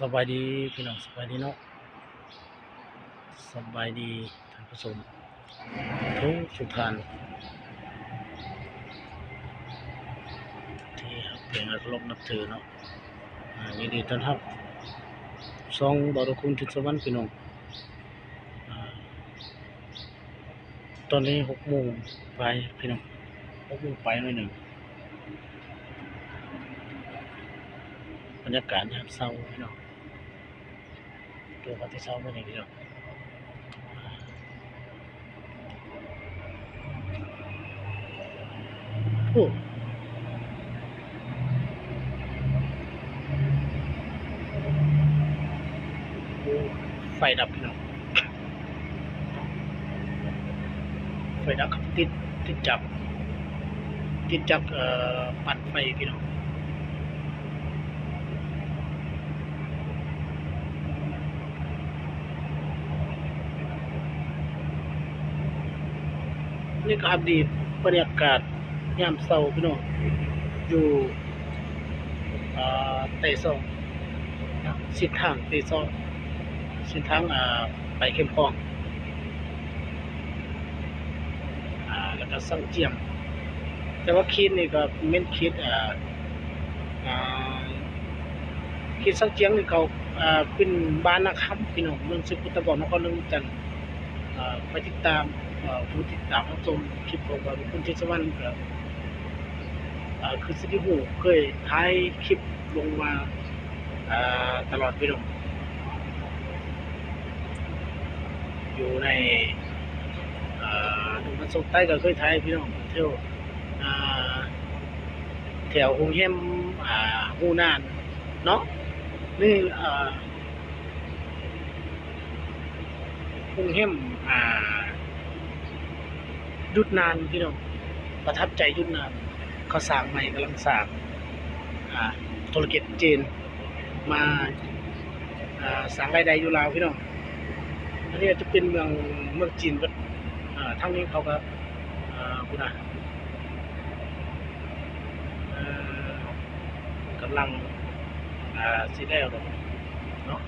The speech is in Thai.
สบายดีพี่น้องสบายดีเนาะสบายดีท่านผู้ชมทุกท่านที่รับเพลงอารมณ์นับถือเนาะยินดีต้อนรับช่องบารคุณทิศวรรณพี่น้องอ่าตอนนี้6 โมงไปพี่น้อง6 โมงไปหน่อยหนึ่งบรรยากาศยามเช้าพี่น้องตัวกันที่เช้าเมื่อนี้พี่น้องโอ้โหไฟดับพี่น้องไฟดับครับติดจับปั่นไฟพี่น้องนี่ก็อัปเดตบรรยากาศยามเช้าพี่น้องอยู่เตะซองสิบทางเตะซองเส้นทางไปเข้มพองแล้วก็สังเจียมแต่ว่าคีดนี่ก็เม่นคีดอ่าคีดสังเจียงนี่เขาเป็นบ้านนะครับพี่น้องเมืองสุขุตะกอนนครหลวงจันทร์ไปติดตามผู้ติดตามรับชมคลิปของคุณทิศวรรณก็คือสิที่หูเคยถ่ายคลิปลงมาตลอดพี่น้องอยู่ในตรงมันสุดใต้ก็เคยถ่ายพี่น้องเที่ยวแถวโรงแรมฮูนานเนาะนี่โรงแรมยุดนานพี่น้องประทับใจยุดนานเขาสร้างใหม่กำลังสร้างธุรกิจจีนมาสร้างรายได้อยู่ลาวพี่น้องอันนี้จะเป็นเมืองจีนก็ทั้งนี้เขาก็คุณกำลังสีแดงเนาะ